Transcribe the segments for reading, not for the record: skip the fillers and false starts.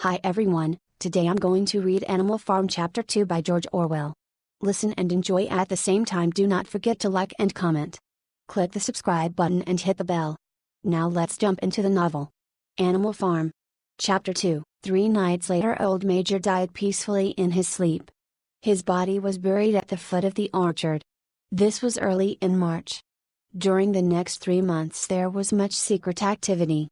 Hi everyone, today I'm going to read Animal Farm Chapter 2 by George Orwell. Listen and enjoy at the same time. Do not forget to like and comment. Click the subscribe button and hit the bell. Now let's jump into the novel. Animal Farm. Chapter 2. 3 nights later, old Major died peacefully in his sleep. His body was buried at the foot of the orchard. This was early in March. During the next 3 months there was much secret activity.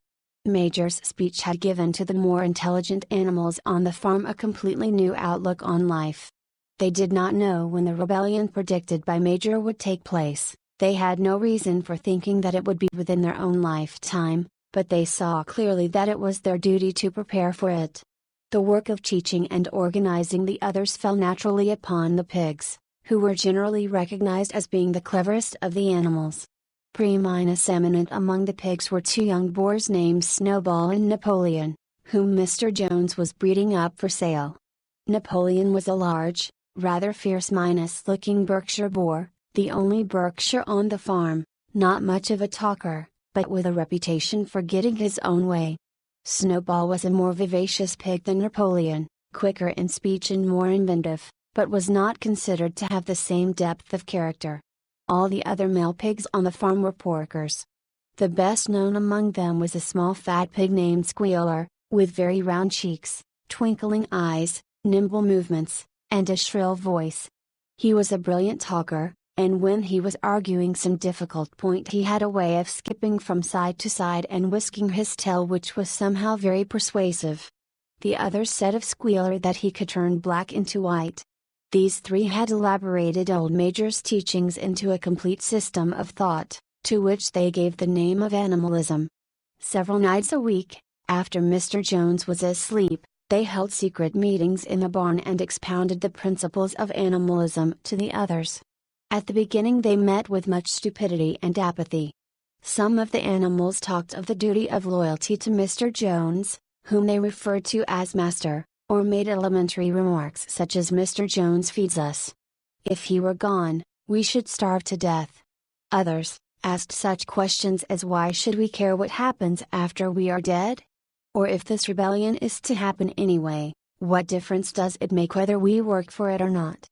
Major's speech had given to the more intelligent animals on the farm a completely new outlook on life. They did not know when the rebellion predicted by Major would take place. They had no reason for thinking that it would be within their own lifetime, but they saw clearly that it was their duty to prepare for it. The work of teaching and organizing the others fell naturally upon the pigs, who were generally recognized as being the cleverest of the animals. Preeminent among the pigs were 2 young boars named Snowball and Napoleon, whom Mr. Jones was breeding up for sale. Napoleon was a large, rather fierce-looking Berkshire boar, the only Berkshire on the farm, not much of a talker, but with a reputation for getting his own way. Snowball was a more vivacious pig than Napoleon, quicker in speech and more inventive, but was not considered to have the same depth of character. All the other male pigs on the farm were porkers. The best known among them was a small fat pig named Squealer, with very round cheeks, twinkling eyes, nimble movements, and a shrill voice. He was a brilliant talker, and when he was arguing some difficult point he had a way of skipping from side to side and whisking his tail, which was somehow very persuasive. The others said of Squealer that he could turn black into white. These 3 had elaborated old Major's teachings into a complete system of thought, to which they gave the name of animalism. Several nights a week, after Mr. Jones was asleep, they held secret meetings in the barn and expounded the principles of animalism to the others. At the beginning they met with much stupidity and apathy. Some of the animals talked of the duty of loyalty to Mr. Jones, whom they referred to as Master, or made elementary remarks such as "Mr. Jones feeds us. If he were gone, we should starve to death." Others asked such questions as "Why should we care what happens after we are dead? Or if this rebellion is to happen anyway, what difference does it make whether we work for it or not?"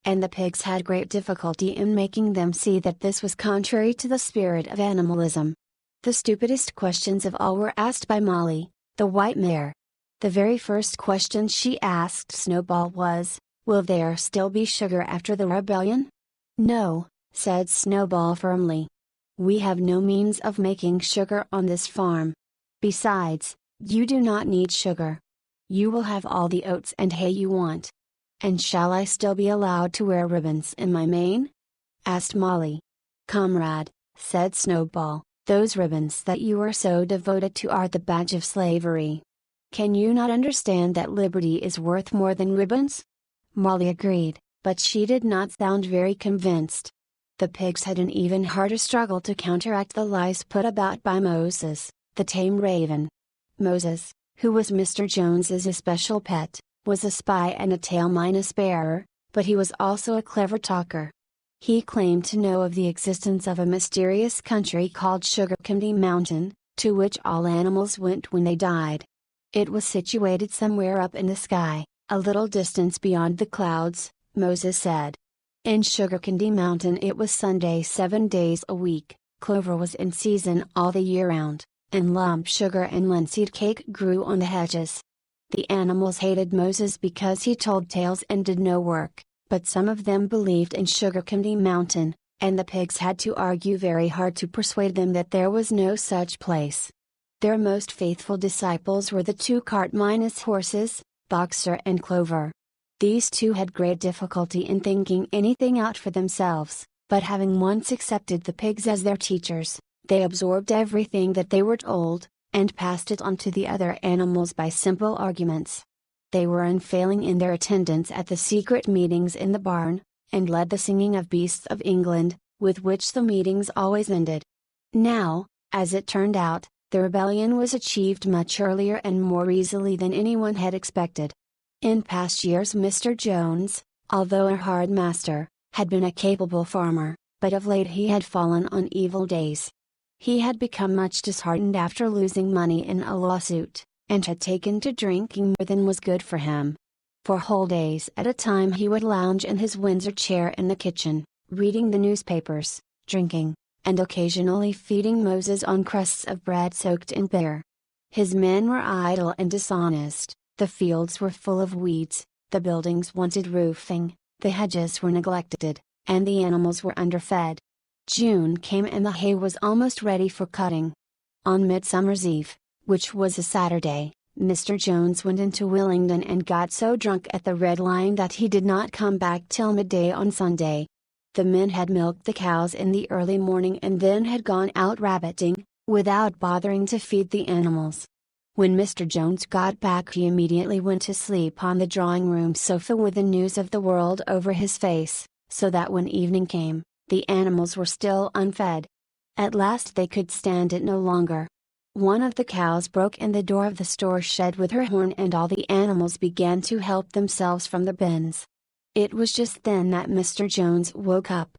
And the pigs had great difficulty in making them see that this was contrary to the spirit of animalism. The stupidest questions of all were asked by Molly, the white mare. The very first question she asked Snowball was, "Will there still be sugar after the rebellion?" "No," said Snowball firmly. "We have no means of making sugar on this farm. Besides, you do not need sugar. You will have all the oats and hay you want." "And shall I still be allowed to wear ribbons in my mane?" asked Molly. "Comrade," said Snowball, "those ribbons that you are so devoted to are the badge of slavery. Can you not understand that liberty is worth more than ribbons?" Molly agreed, but she did not sound very convinced. The pigs had an even harder struggle to counteract the lies put about by Moses, the tame raven. Moses, who was Mr. Jones's especial pet, was a spy and a tale-bearer, but he was also a clever talker. He claimed to know of the existence of a mysterious country called Sugar Candy Mountain, to which all animals went when they died. It was situated somewhere up in the sky, a little distance beyond the clouds, Moses said. In Sugar Candy Mountain it was Sunday 7 days a week, clover was in season all the year round, and lump sugar and linseed cake grew on the hedges. The animals hated Moses because he told tales and did no work, but some of them believed in Sugar Candy Mountain, and the pigs had to argue very hard to persuade them that there was no such place. Their most faithful disciples were the 2 cart-horses, Boxer and Clover. These 2 had great difficulty in thinking anything out for themselves, but having once accepted the pigs as their teachers, they absorbed everything that they were told, and passed it on to the other animals by simple arguments. They were unfailing in their attendance at the secret meetings in the barn, and led the singing of Beasts of England, with which the meetings always ended. Now, as it turned out, the rebellion was achieved much earlier and more easily than anyone had expected. In past years Mr. Jones, although a hard master, had been a capable farmer, but of late he had fallen on evil days. He had become much disheartened after losing money in a lawsuit, and had taken to drinking more than was good for him. For whole days at a time he would lounge in his Windsor chair in the kitchen, reading the newspapers, drinking, and occasionally feeding Moses on crusts of bread soaked in beer. His men were idle and dishonest, the fields were full of weeds, the buildings wanted roofing, the hedges were neglected, and the animals were underfed. June came and the hay was almost ready for cutting. On Midsummer's Eve, which was a Saturday, Mr. Jones went into Willingdon and got so drunk at the Red Lion that he did not come back till midday on Sunday. The men had milked the cows in the early morning and then had gone out rabbiting, without bothering to feed the animals. When Mr. Jones got back he immediately went to sleep on the drawing-room sofa with the news of the world over his face, so that when evening came, the animals were still unfed. At last they could stand it no longer. One of the cows broke in the door of the store shed with her horn and all the animals began to help themselves from the bins. It was just then that Mr. Jones woke up.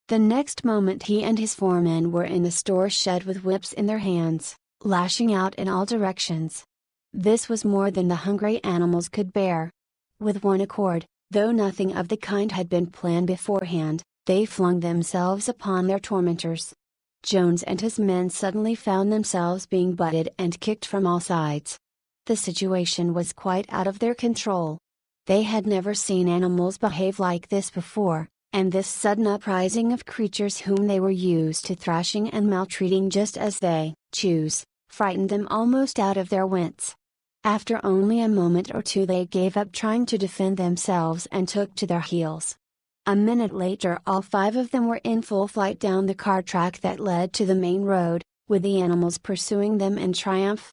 The next moment he and his foremen were in the store shed with whips in their hands, lashing out in all directions. This was more than the hungry animals could bear. With one accord, though nothing of the kind had been planned beforehand, they flung themselves upon their tormentors. Jones and his men suddenly found themselves being butted and kicked from all sides. The situation was quite out of their control. They had never seen animals behave like this before, and this sudden uprising of creatures whom they were used to thrashing and maltreating just as they choose, frightened them almost out of their wits. After only a moment or two they gave up trying to defend themselves and took to their heels. A minute later all 5 of them were in full flight down the car track that led to the main road, with the animals pursuing them in triumph.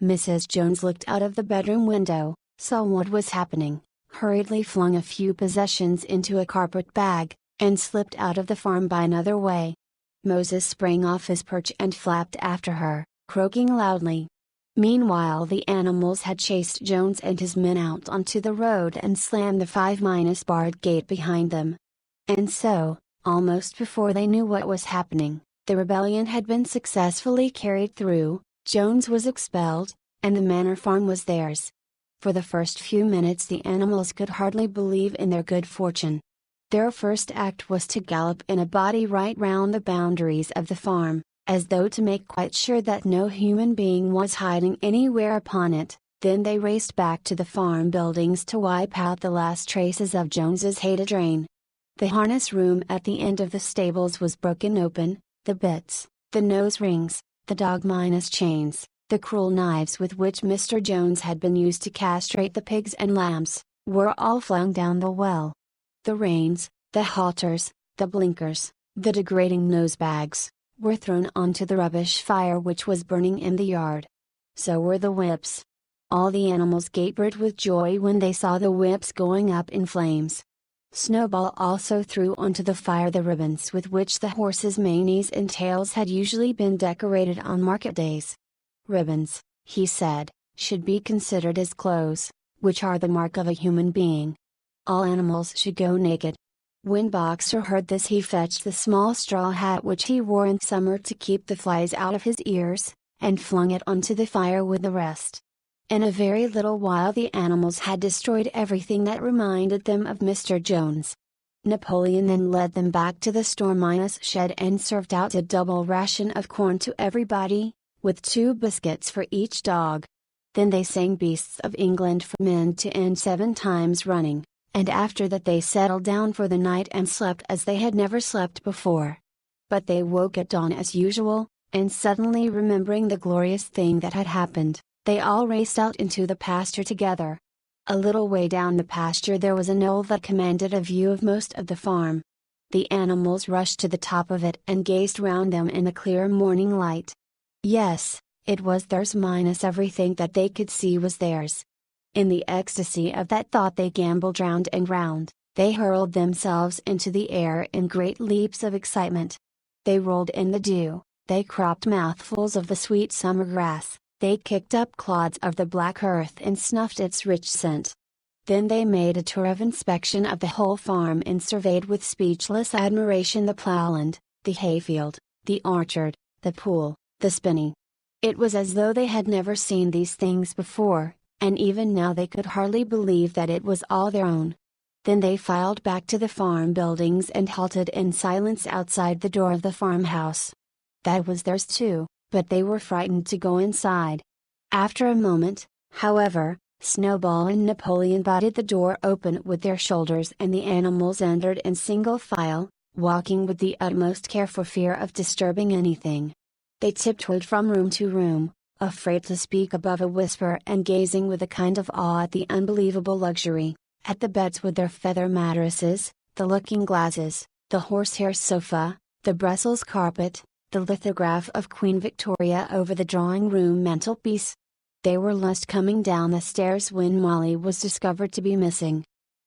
Mrs. Jones looked out of the bedroom window, saw what was happening, hurriedly flung a few possessions into a carpet bag, and slipped out of the farm by another way. Moses sprang off his perch and flapped after her, croaking loudly. Meanwhile the animals had chased Jones and his men out onto the road and slammed the 5-barred gate behind them. And so, almost before they knew what was happening, the rebellion had been successfully carried through, Jones was expelled, and the manor farm was theirs. For the first few minutes the animals could hardly believe in their good fortune. Their first act was to gallop in a body right round the boundaries of the farm, as though to make quite sure that no human being was hiding anywhere upon it. Then they raced back to the farm buildings to wipe out the last traces of Jones's hated reign. The harness room at the end of the stables was broken open, the bits, the nose rings, the dog chains, the cruel knives with which Mr. Jones had been used to castrate the pigs and lambs, were all flung down the well. The reins, the halters, the blinkers, the degrading nosebags, were thrown onto the rubbish fire which was burning in the yard. So were the whips. All the animals capered with joy when they saw the whips going up in flames. Snowball also threw onto the fire the ribbons with which the horses' manes and tails had usually been decorated on market days. Ribbons, he said, should be considered as clothes, which are the mark of a human being. All animals should go naked. When Boxer heard this he fetched the small straw hat which he wore in summer to keep the flies out of his ears, and flung it onto the fire with the rest. In a very little while the animals had destroyed everything that reminded them of Mr. Jones. Napoleon then led them back to the store shed and served out a double ration of corn to everybody, with 2 biscuits for each dog. Then they sang Beasts of England from end to end 7 times running, and after that they settled down for the night and slept as they had never slept before. But they woke at dawn as usual, and suddenly remembering the glorious thing that had happened, they all raced out into the pasture together. A little way down the pasture there was a knoll that commanded a view of most of the farm. The animals rushed to the top of it and gazed round them in the clear morning light. Yes, it was theirs minus everything that they could see was theirs. In the ecstasy of that thought they gamboled round and round, they hurled themselves into the air in great leaps of excitement. They rolled in the dew, they cropped mouthfuls of the sweet summer grass, they kicked up clods of the black earth and snuffed its rich scent. Then they made a tour of inspection of the whole farm and surveyed with speechless admiration the plowland, the hayfield, the orchard, the pool, the spinney. It was as though they had never seen these things before, and even now they could hardly believe that it was all their own. Then they filed back to the farm buildings and halted in silence outside the door of the farmhouse. That was theirs too, but they were frightened to go inside. After a moment, however, Snowball and Napoleon bodied the door open with their shoulders and the animals entered in single file, walking with the utmost care for fear of disturbing anything. They tiptoed from room to room, afraid to speak above a whisper and gazing with a kind of awe at the unbelievable luxury, at the beds with their feather mattresses, the looking glasses, the horsehair sofa, the Brussels carpet, the lithograph of Queen Victoria over the drawing room mantelpiece. They were lost coming down the stairs when Molly was discovered to be missing.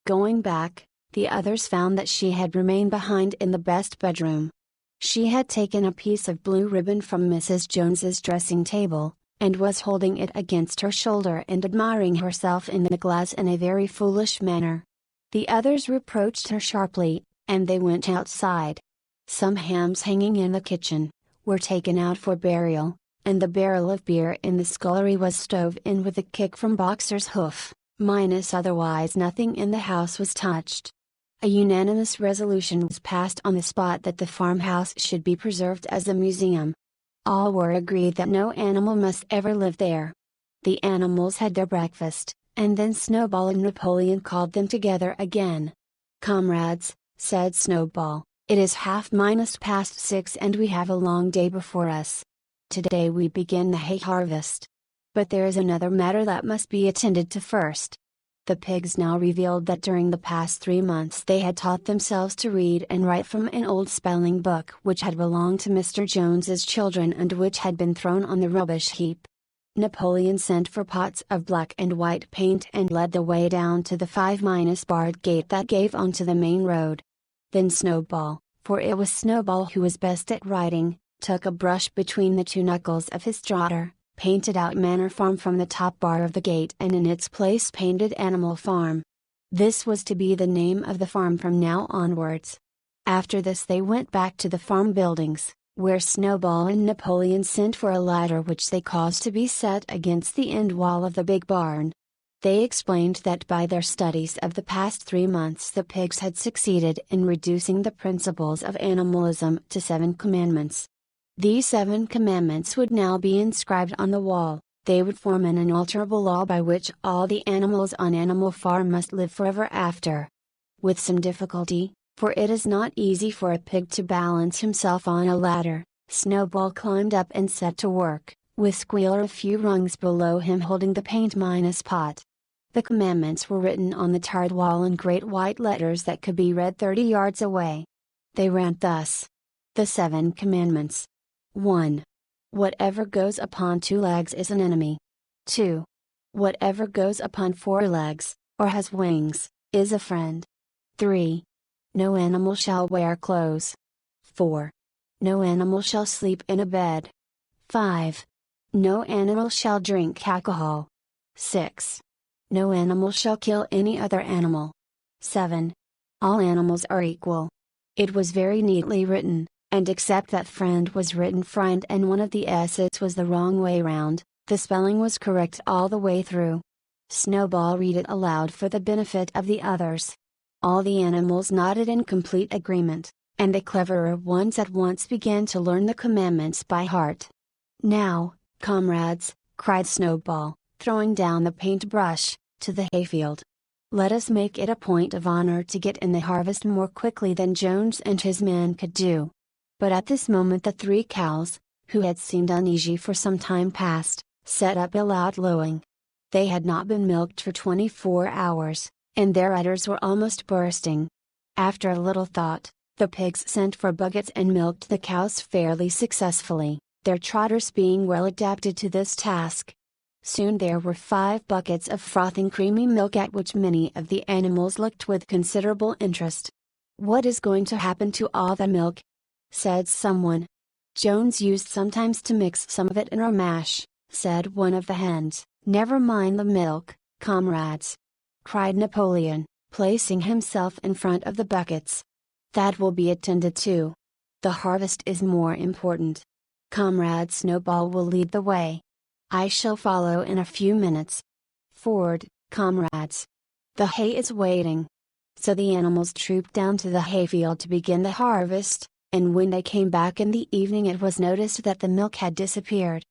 Going back, the others found that she had remained behind in the best bedroom. She had taken a piece of blue ribbon from Mrs. Jones's dressing table, and was holding it against her shoulder and admiring herself in the glass in a very foolish manner. The others reproached her sharply, and they went outside. Some hams hanging in the kitchen were taken out for burial, and the barrel of beer in the scullery was stove in with a kick from Boxer's hoof, minus otherwise nothing in the house was touched. A unanimous resolution was passed on the spot that the farmhouse should be preserved as a museum. All were agreed that no animal must ever live there. The animals had their breakfast, and then Snowball and Napoleon called them together again. "Comrades," said Snowball, "it is 6:30 and we have a long day before us. Today we begin the hay harvest. But there is another matter that must be attended to first." The pigs now revealed that during the past 3 months they had taught themselves to read and write from an old spelling book which had belonged to Mr. Jones's children and which had been thrown on the rubbish heap. Napoleon sent for pots of black and white paint and led the way down to the 5-barred gate that gave onto the main road. Then Snowball, for it was Snowball who was best at writing, took a brush between the two knuckles of his trotter, painted out Manor Farm from the top bar of the gate and in its place painted Animal Farm. This was to be the name of the farm from now onwards. After this they went back to the farm buildings, where Snowball and Napoleon sent for a ladder which they caused to be set against the end wall of the big barn. They explained that by their studies of the past 3 months the pigs had succeeded in reducing the principles of animalism to 7 commandments. These 7 commandments would now be inscribed on the wall. They would form an unalterable law by which all the animals on Animal Farm must live forever after. With some difficulty, for it is not easy for a pig to balance himself on a ladder, Snowball climbed up and set to work, with Squealer a few rungs below him holding the paint-pot. The commandments were written on the tarred wall in great white letters that could be read 30 yards away. They ran thus. The 7 commandments. 1. Whatever goes upon 2 legs is an enemy. 2. Whatever goes upon 4 legs, or has wings, is a friend. 3. No animal shall wear clothes. 4. No animal shall sleep in a bed. 5. No animal shall drink alcohol. 6. No animal shall kill any other animal. 7. All animals are equal. It was very neatly written, and except that friend was written friend and one of the S's was the wrong way round, the spelling was correct all the way through. Snowball read it aloud for the benefit of the others. All the animals nodded in complete agreement, and the cleverer ones at once began to learn the commandments by heart. "Now, comrades," cried Snowball, throwing down the paintbrush, to the hayfield. "Let us make it a point of honor to get in the harvest more quickly than Jones and his men could do." But at this moment the 3 cows, who had seemed uneasy for some time past, set up a loud lowing. They had not been milked for 24 hours, and their udders were almost bursting. After a little thought, the pigs sent for buckets and milked the cows fairly successfully, their trotters being well adapted to this task. Soon there were 5 buckets of frothing creamy milk at which many of the animals looked with considerable interest. "What is going to happen to all the milk?" said someone. "Jones used sometimes to mix some of it in our mash," said one of the hens. "Never mind the milk, comrades," cried Napoleon, placing himself in front of the buckets. "That will be attended to. The harvest is more important." Comrade Snowball will lead the way. I shall follow in a few minutes. Forward, comrades. The hay is waiting." So the animals trooped down to the hayfield to begin the harvest, and when they came back in the evening it was noticed that the milk had disappeared.